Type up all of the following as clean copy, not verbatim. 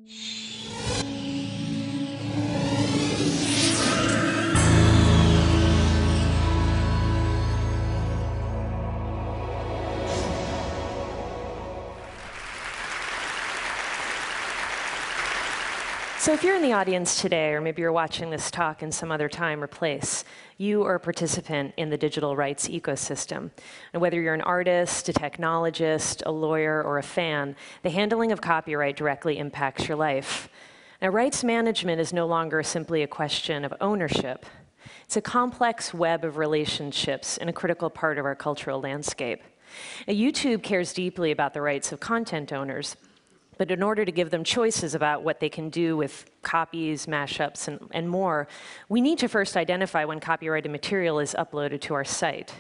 So if you're in the audience today, or maybe you're watching this talk in some other time or place, you are a participant in the digital rights ecosystem. And whether you're an artist, a technologist, a lawyer, or a fan, the handling of copyright directly impacts your life. Now, rights management is no longer simply a question of ownership. It's a complex web of relationships and a critical part of our cultural landscape. Now, YouTube cares deeply about the rights of content owners. But in order to give them choices about what they can do with copies, mashups, and more, we need to first identify when copyrighted material is uploaded to our site.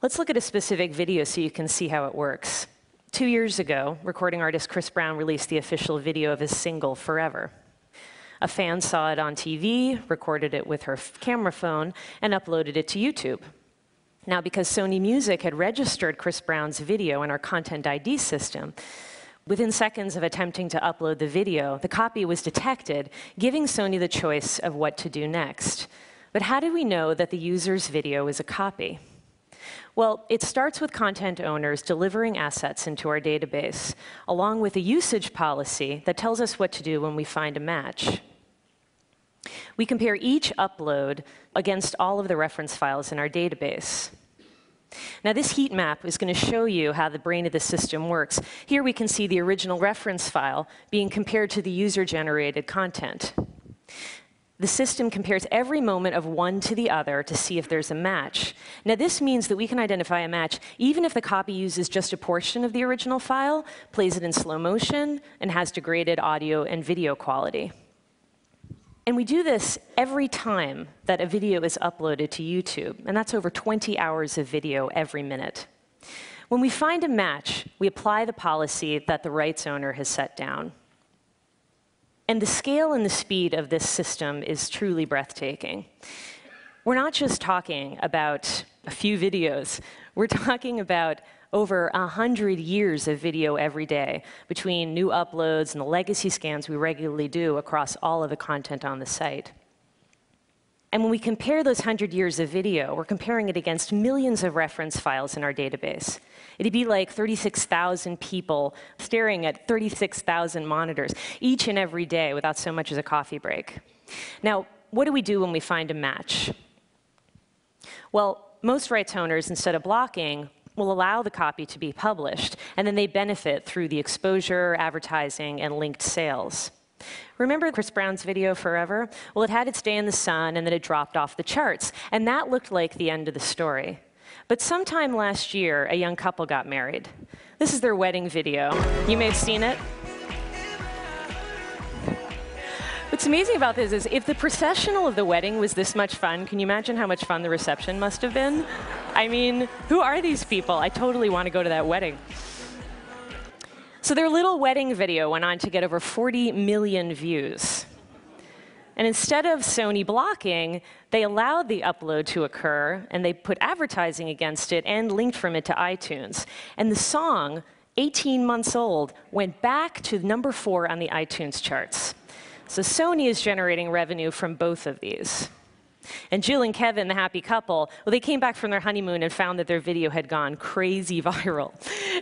Let's look at a specific video so you can see how it works. 2 years ago, recording artist Chris Brown released the official video of his single, Forever. A fan saw it on TV, recorded it with her camera phone, and uploaded it to YouTube. Now, because Sony Music had registered Chris Brown's video in our Content ID system, within seconds of attempting to upload the video, the copy was detected, giving Sony the choice of what to do next. But how do we know that the user's video is a copy? Well, it starts with content owners delivering assets into our database, along with a usage policy that tells us what to do when we find a match. We compare each upload against all of the reference files in our database. Now, this heat map is going to show you how the brain of the system works. Here we can see the original reference file being compared to the user-generated content. The system compares every moment of one to the other to see if there's a match. Now, this means that we can identify a match even if the copy uses just a portion of the original file, plays it in slow motion, and has degraded audio and video quality. And we do this every time that a video is uploaded to YouTube, and that's over 20 hours of video every minute. When we find a match, we apply the policy that the rights owner has set down. And the scale and the speed of this system is truly breathtaking. We're not just talking about a few videos. We're talking about over 100 years of video every day between new uploads and the legacy scans we regularly do across all of the content on the site. And when we compare those 100 years of video, we're comparing it against millions of reference files in our database. It'd be like 36,000 people staring at 36,000 monitors each and every day without so much as a coffee break. Now, what do we do when we find a match? Well, most rights owners, instead of blocking, will allow the copy to be published, and then they benefit through the exposure, advertising, and linked sales. Remember Chris Brown's video, Forever? Well, it had its day in the sun, and then it dropped off the charts, and that looked like the end of the story. But sometime last year, a young couple got married. This is their wedding video. You may have seen it. What's amazing about this is if the processional of the wedding was this much fun, can you imagine how much fun the reception must have been? I mean, who are these people? I totally want to go to that wedding. So their little wedding video went on to get over 40 million views. And instead of Sony blocking, they allowed the upload to occur, and they put advertising against it and linked from it to iTunes. And the song, 18 months old, went back to number 4 on the iTunes charts. So Sony is generating revenue from both of these. And Jill and Kevin, the happy couple, well, they came back from their honeymoon and found that their video had gone crazy viral.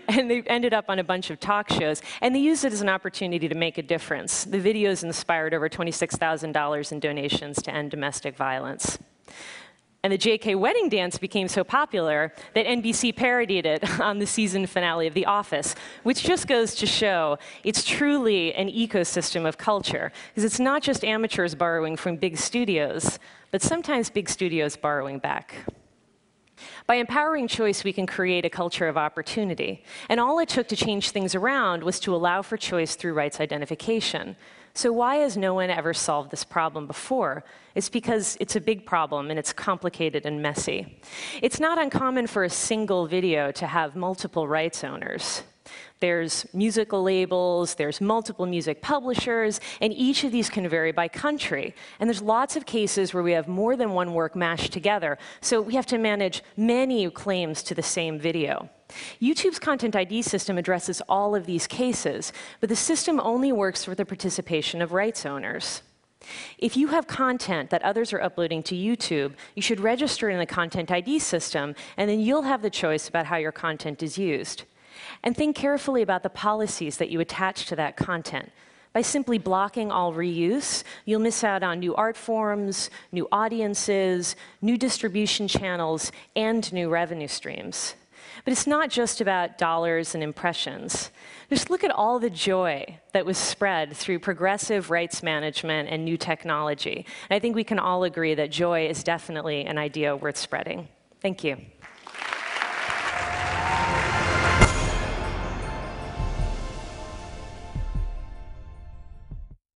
And they ended up on a bunch of talk shows. And they used it as an opportunity to make a difference. The videos inspired over $26,000 in donations to end domestic violence. And the JK wedding dance became so popular that NBC parodied it on the season finale of The Office, which just goes to show it's truly an ecosystem of culture, because it's not just amateurs borrowing from big studios, but sometimes big studios borrowing back. By empowering choice, we can create a culture of opportunity. And all it took to change things around was to allow for choice through rights identification. So why has no one ever solved this problem before? It's because it's a big problem, and it's complicated and messy. It's not uncommon for a single video to have multiple rights owners. There's musical labels, there's multiple music publishers, and each of these can vary by country. And there's lots of cases where we have more than one work mashed together, so we have to manage many claims to the same video. YouTube's Content ID system addresses all of these cases, but the system only works with the participation of rights owners. If you have content that others are uploading to YouTube, you should register in the Content ID system, and then you'll have the choice about how your content is used. And think carefully about the policies that you attach to that content. By simply blocking all reuse, you'll miss out on new art forms, new audiences, new distribution channels, and new revenue streams. But it's not just about dollars and impressions. Just look at all the joy that was spread through progressive rights management and new technology. And I think we can all agree that joy is definitely an idea worth spreading. Thank you.